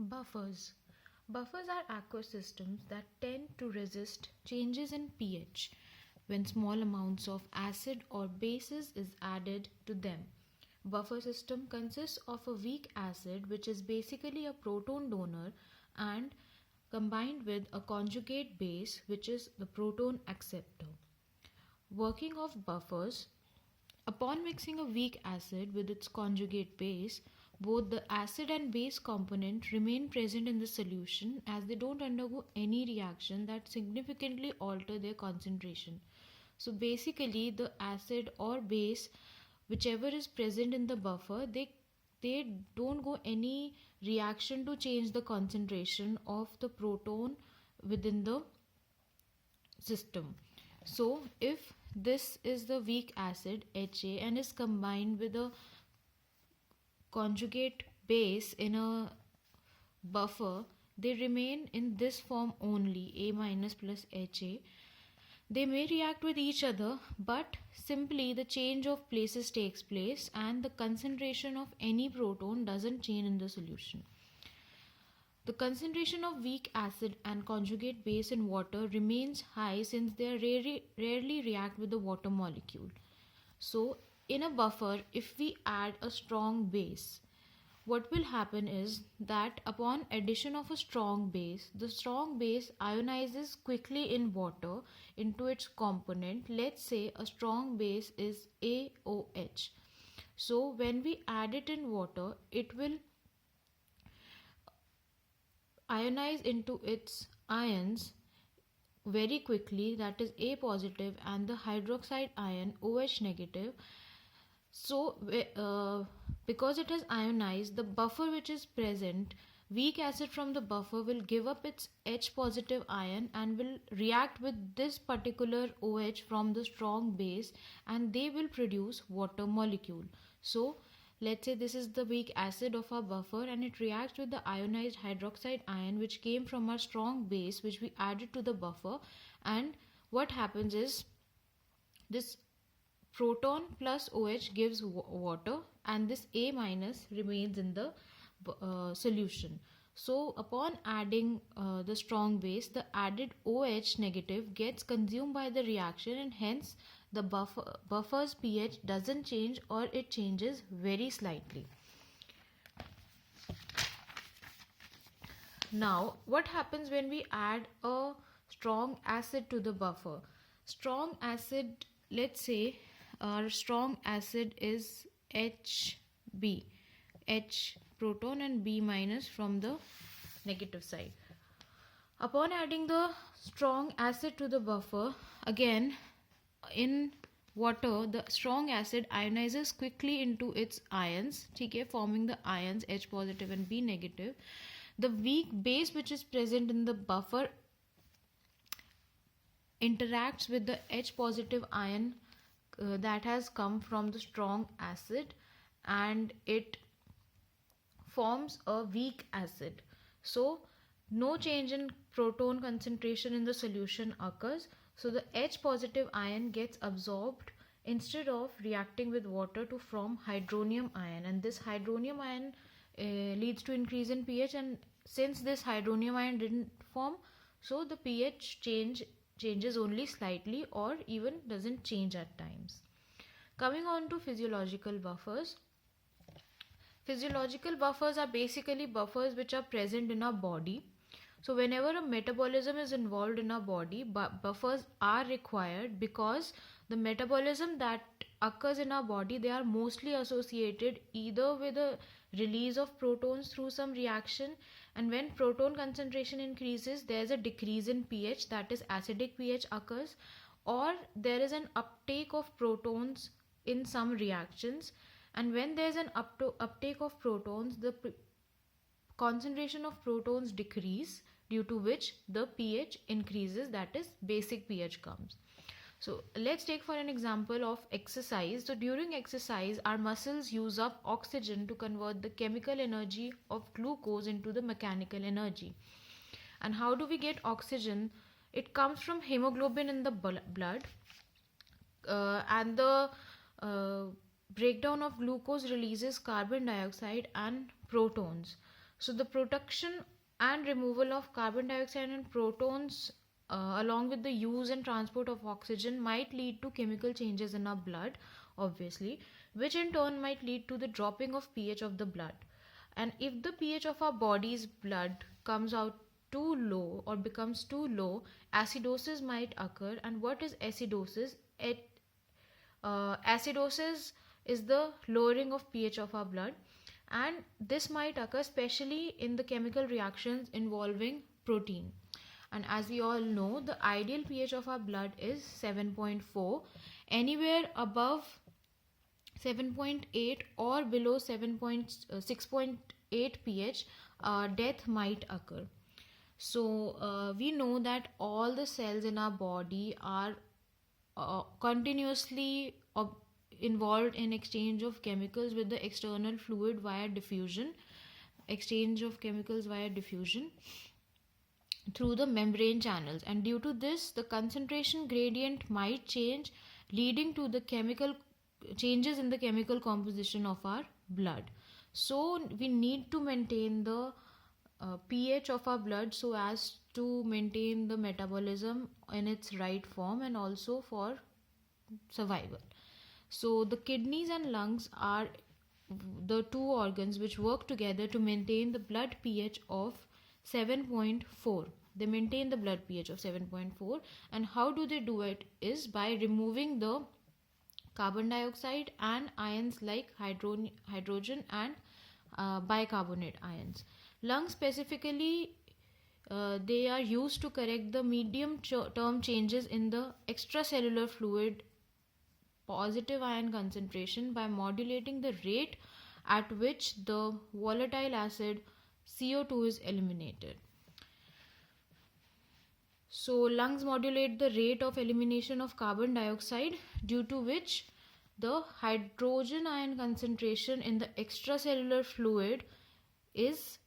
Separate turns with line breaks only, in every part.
Buffers. Buffers are ecosystems that tend to resist changes in pH when small amounts of acid or bases is added to them. Buffer system consists of a weak acid which is basically a proton donor and combined with a conjugate base which is the proton acceptor. Working of buffers. Upon mixing a weak acid with its conjugate base, both the acid and base component remain present in the solution as they don't undergo any reaction that significantly alter their concentration. So basically the acid or base whichever is present in the buffer, they don't go any reaction to change the concentration of the proton within the system. So if this is the weak acid HA and is combined with a conjugate base in a buffer, they remain in this form only, A minus plus HA. They may react with each other, but simply the change of places takes place and the concentration of any proton doesn't change in the solution. The concentration of weak acid and conjugate base in water remains high since they rarely react with the water molecule. So, in a buffer, if we add a strong base, what will happen is that upon addition of a strong base, the strong base ionizes quickly in water into its component. Let's say a strong base is AOH. So, when we add it in water, it will ionize into its ions very quickly, that is A positive, and the hydroxide ion OH negative. So because it has ionized, the buffer which is present, weak acid from the buffer will give up its H positive ion and will react with this particular OH from the strong base and they will produce water molecule. So let's say this is the weak acid of our buffer and it reacts with the ionized hydroxide ion which came from our strong base which we added to the buffer, and what happens is this proton plus OH gives water and this A minus remains in the solution. So upon adding the strong base, the added OH negative gets consumed by the reaction and hence the buffer's pH doesn't change or it changes very slightly. Now what happens when we add a strong acid to the buffer? Strong acid, let's say our strong acid is HB, H proton and B minus from the negative side. Upon adding the strong acid to the buffer, again in water the strong acid ionizes quickly into its ions, okay, forming the ions H positive and B negative. The weak base which is present in the buffer interacts with the H positive ion that has come from the strong acid and it forms a weak acid. So no change in proton concentration in the solution occurs. So the H positive ion gets absorbed instead of reacting with water to form hydronium ion, and this hydronium ion leads to increase in pH, and since this hydronium ion didn't form, so the pH changes only slightly or even doesn't change at times. Coming on to physiological buffers. Physiological buffers are basically buffers which are present in our body. So whenever a metabolism is involved in our body, buffers are required because the metabolism that occurs in our body, they are mostly associated either with a release of protons through some reaction, and when proton concentration increases there is a decrease in pH, that is acidic pH occurs, or there is an uptake of protons in some reactions, and when there is an uptake of protons, the concentration of protons decrease, due to which the pH increases, that is basic pH comes. So let's take for an example of exercise. So during exercise our muscles use up oxygen to convert the chemical energy of glucose into the mechanical energy. And how do we get oxygen? It comes from hemoglobin in the blood, and the breakdown of glucose releases carbon dioxide and protons. So the production and removal of carbon dioxide and protons along with the use and transport of oxygen might lead to chemical changes in our blood, obviously, which in turn might lead to the dropping of pH of the blood. And if the pH of our body's blood comes out too low or becomes too low, acidosis might occur. And what is acidosis? Acidosis is the lowering of pH of our blood, and this might occur especially in the chemical reactions involving protein. And as we all know, the ideal pH of our blood is 7.4. Anywhere above 7.8 or below 6.8 pH, death might occur. So we know that all the cells in our body are continuously involved in exchange of chemicals with the external fluid via diffusion, through the membrane channels, and due to this the concentration gradient might change, leading to the chemical changes in the chemical composition of our blood. So we need to maintain the pH of our blood so as to maintain the metabolism in its right form and also for survival. So the kidneys and lungs are the two organs which work together to maintain the blood pH of 7.4. They maintain the blood pH of 7.4, and how do they do it is by removing the carbon dioxide and ions like hydrogen and bicarbonate ions. Lungs specifically, they are used to correct the medium term changes in the extracellular fluid positive ion concentration by modulating the rate at which the volatile acid CO2 is eliminated. So lungs modulate the rate of elimination of carbon dioxide, due to which the hydrogen ion concentration in the extracellular fluid is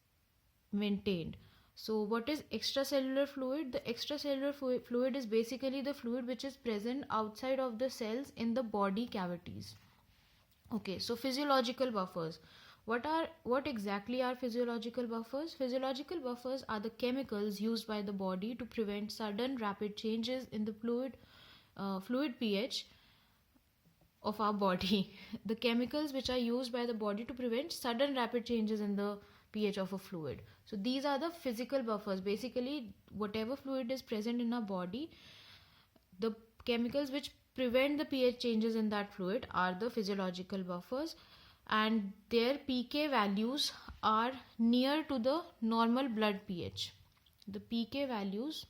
maintained. So what is extracellular fluid? The extracellular fluid is basically the fluid which is present outside of the cells in the body cavities. Okay, so physiological buffers. What exactly are physiological buffers? Physiological buffers are the chemicals used by the body to prevent sudden rapid changes in the fluid pH of our body. The chemicals which are used by the body to prevent sudden rapid changes in the pH of a fluid. So these are the physical buffers. Basically, whatever fluid is present in our body, the chemicals which prevent the pH changes in that fluid are the physiological buffers, and their pK values are near to the normal blood pH. The pK values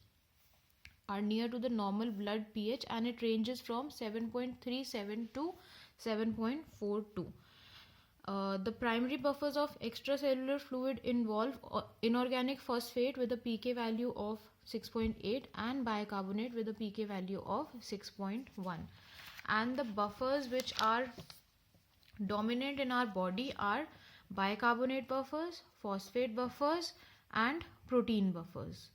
are near to the normal blood pH, and it ranges from 7.37 to 7.42. The primary buffers of extracellular fluid involve inorganic phosphate with a pK value of 6.8 and bicarbonate with a pK value of 6.1. And the buffers which are dominant in our body are bicarbonate buffers, phosphate buffers, and protein buffers.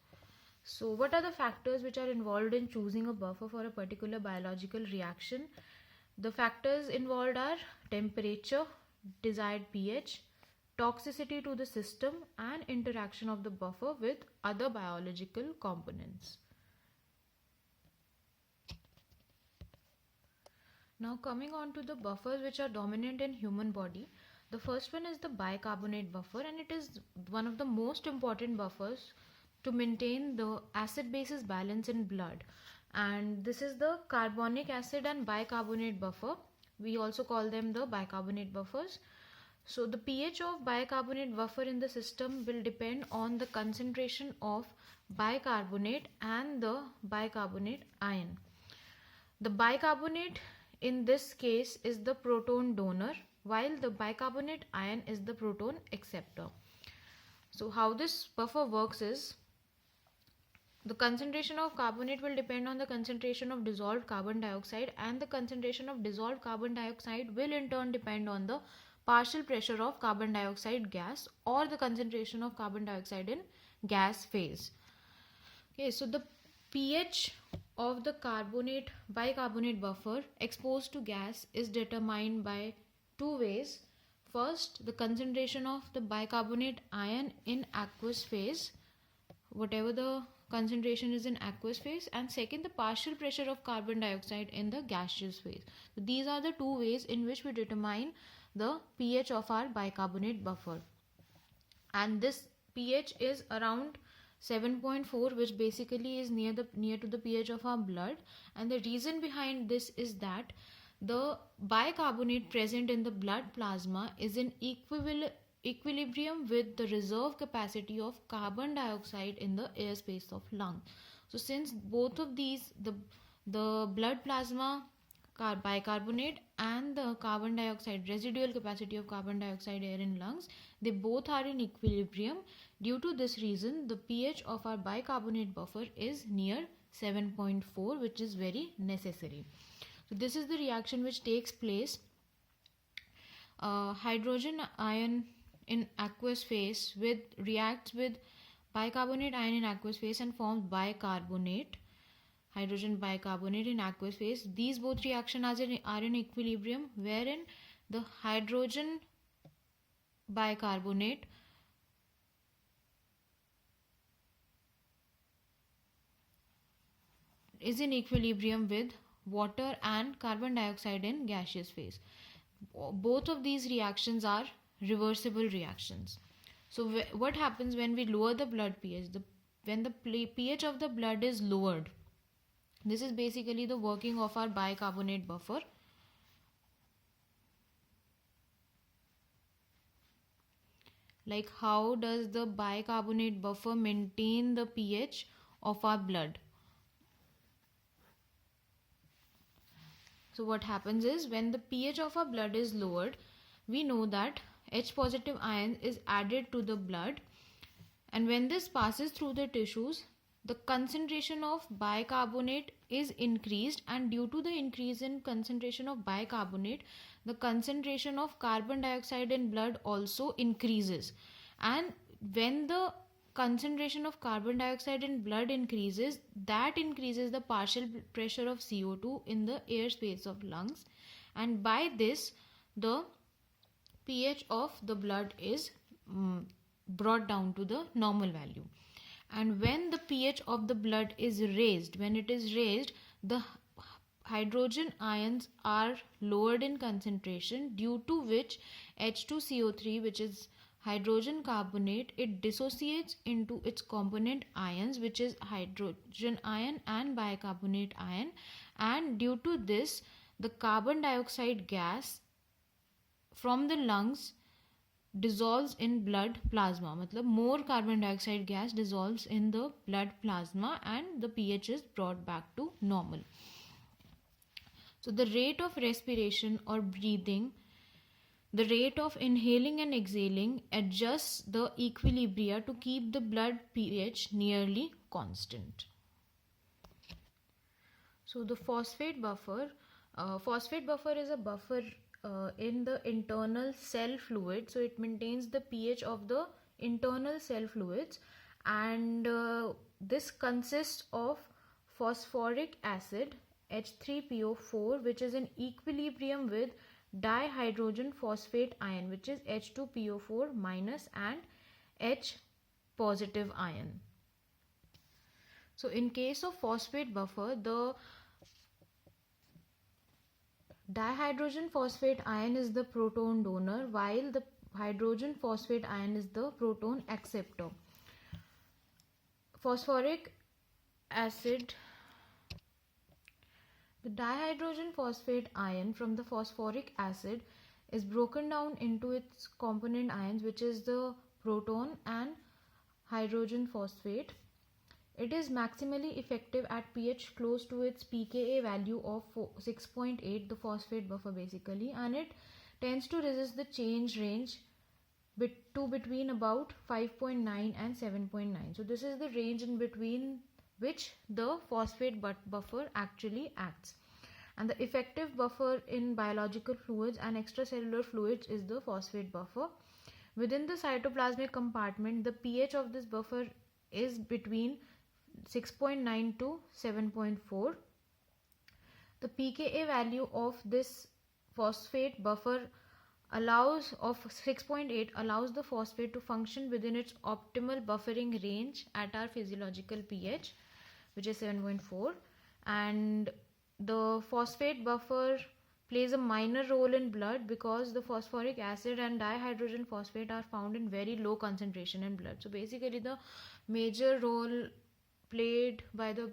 So what are the factors which are involved in choosing a buffer for a particular biological reaction? The factors involved are temperature, desired pH, toxicity to the system, and interaction of the buffer with other biological components. Now coming on to the buffers which are dominant in human body, the first one is the bicarbonate buffer, and it is one of the most important buffers to maintain the acid basis balance in blood. And this is the carbonic acid and bicarbonate buffer. We also call them the bicarbonate buffers. So the pH of bicarbonate buffer in the system will depend on the concentration of bicarbonate and the bicarbonate ion. The bicarbonate in this case is the proton donor, while the bicarbonate ion is the proton acceptor. So how this buffer works is, the concentration of carbonate will depend on the concentration of dissolved carbon dioxide, and the concentration of dissolved carbon dioxide will in turn depend on the partial pressure of carbon dioxide gas or the concentration of carbon dioxide in gas phase. Okay, so the pH of the bicarbonate buffer exposed to gas is determined by two ways. first, the concentration of the bicarbonate ion in aqueous phase, whatever the concentration is in aqueous phase, and second, the partial pressure of carbon dioxide in the gaseous phase. So these are the two ways in which we determine the pH of our bicarbonate buffer, and this pH is around 7.4, which basically is near to the pH of our blood. And the reason behind this is that the bicarbonate present in the blood plasma is in equilibrium with the reserve capacity of carbon dioxide in the airspace of lung. So since both of these, the blood plasma bicarbonate and the carbon dioxide residual capacity of carbon dioxide air in lungs, they both are in equilibrium. Due to this reason, the pH of our bicarbonate buffer is near 7.4, which is very necessary. So this is the reaction which takes place. Hydrogen ion in aqueous phase reacts with bicarbonate ion in aqueous phase and forms bicarbonate, hydrogen bicarbonate in aqueous phase. These both reactions are in equilibrium, wherein the hydrogen bicarbonate is in equilibrium with water and carbon dioxide in gaseous phase. Both of these reactions are reversible reactions. So what happens when we lower the blood pH? When the pH of the blood is lowered, this is basically the working of our bicarbonate buffer. Like, how does the bicarbonate buffer maintain the pH of our blood? So what happens is, when the pH of our blood is lowered, we know that H positive ion is added to the blood, and when this passes through the tissues, the concentration of bicarbonate is increased, and due to the increase in concentration of bicarbonate, the concentration of carbon dioxide in blood also increases. And when the concentration of carbon dioxide in blood increases, that increases the partial pressure of CO2 in the air space of lungs, and by this the pH of the blood is brought down to the normal value. And when the pH of the blood is raised, the hydrogen ions are lowered in concentration, due to which H2CO3, which is hydrogen carbonate, it dissociates into its component ions, which is hydrogen ion and bicarbonate ion, and due to this the carbon dioxide gas from the lungs dissolves in blood plasma. Matlab, more carbon dioxide gas dissolves in the blood plasma and the pH is brought back to normal. So the rate of respiration or breathing, the rate of inhaling and exhaling adjusts the equilibria to keep the blood pH nearly constant. So the phosphate buffer is a buffer in the internal cell fluid. So it maintains the pH of the internal cell fluids, and this consists of phosphoric acid H3PO4, which is in equilibrium with dihydrogen phosphate ion, which is H2PO4 minus and H positive ion. So in case of phosphate buffer, the dihydrogen phosphate ion is the proton donor, while the hydrogen phosphate ion is the proton acceptor. Phosphoric acid, the dihydrogen phosphate ion from the phosphoric acid is broken down into its component ions, which is the proton and hydrogen phosphate. It is maximally effective at pH close to its pKa value of 6.8, the phosphate buffer basically, and it tends to resist the change range to between about 5.9 and 7.9. So this is the range in between which the phosphate buffer actually acts. And the effective buffer in biological fluids and extracellular fluids is the phosphate buffer. Within the cytoplasmic compartment, the pH of this buffer is between 6.9 to 7.4. The pKa value of this phosphate buffer of 6.8 allows the phosphate to function within its optimal buffering range at our physiological pH, which is 7.4. And the phosphate buffer plays a minor role in blood because the phosphoric acid and dihydrogen phosphate are found in very low concentration in blood. So basically the major role played by the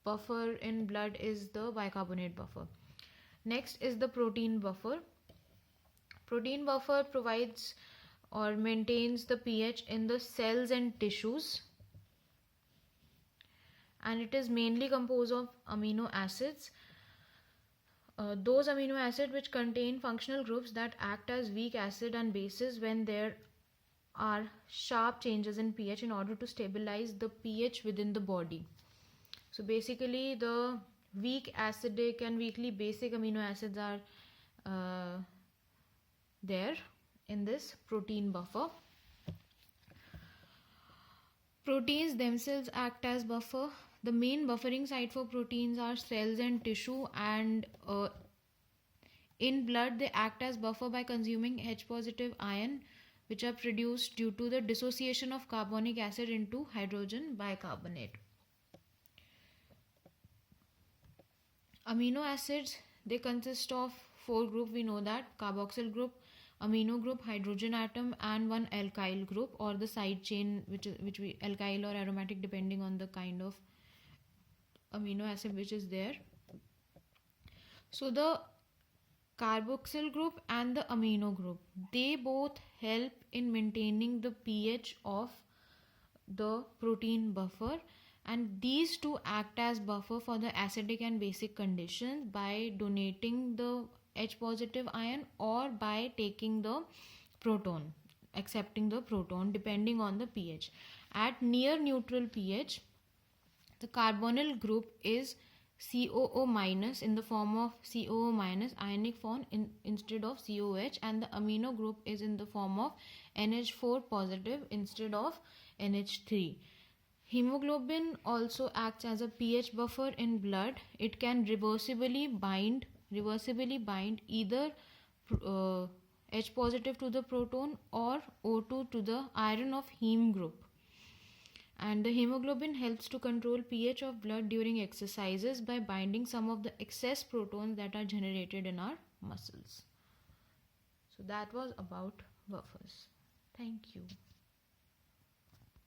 buffer in blood is the bicarbonate buffer. Next is the protein buffer. Protein buffer provides or maintains the pH in the cells and tissues, and it is mainly composed of amino acids. Those amino acids which contain functional groups that act as weak acid and bases when there are sharp changes in pH in order to stabilize the pH within the body. So basically the weak acidic and weakly basic amino acids are there in this protein buffer. Proteins themselves act as buffer. The main buffering site for proteins are cells and tissue, and in blood they act as buffer by consuming H positive ion, which are produced due to the dissociation of carbonic acid into hydrogen bicarbonate. Amino acids, they consist of 4 groups. We know that: carboxyl group, amino group, hydrogen atom, and one alkyl group, or the side chain, which we alkyl or aromatic depending on the kind of amino acid which is there. So the carboxyl group and the amino group, they both help in maintaining the pH of the protein buffer, and these two act as buffer for the acidic and basic conditions by donating the H positive ion or by taking the proton, accepting the proton depending on the pH. At near neutral pH, the carbonyl group is COO minus in the form of COO minus ionic form instead of COH, and the amino group is in the form of NH4 positive instead of NH3. Hemoglobin also acts as a pH buffer in blood. It can reversibly bind either H positive to the proton or O2 to the iron of heme group. And the hemoglobin helps to control pH of blood during exercises by binding some of the excess protons that are generated in our muscles. So that was about buffers. Thank you.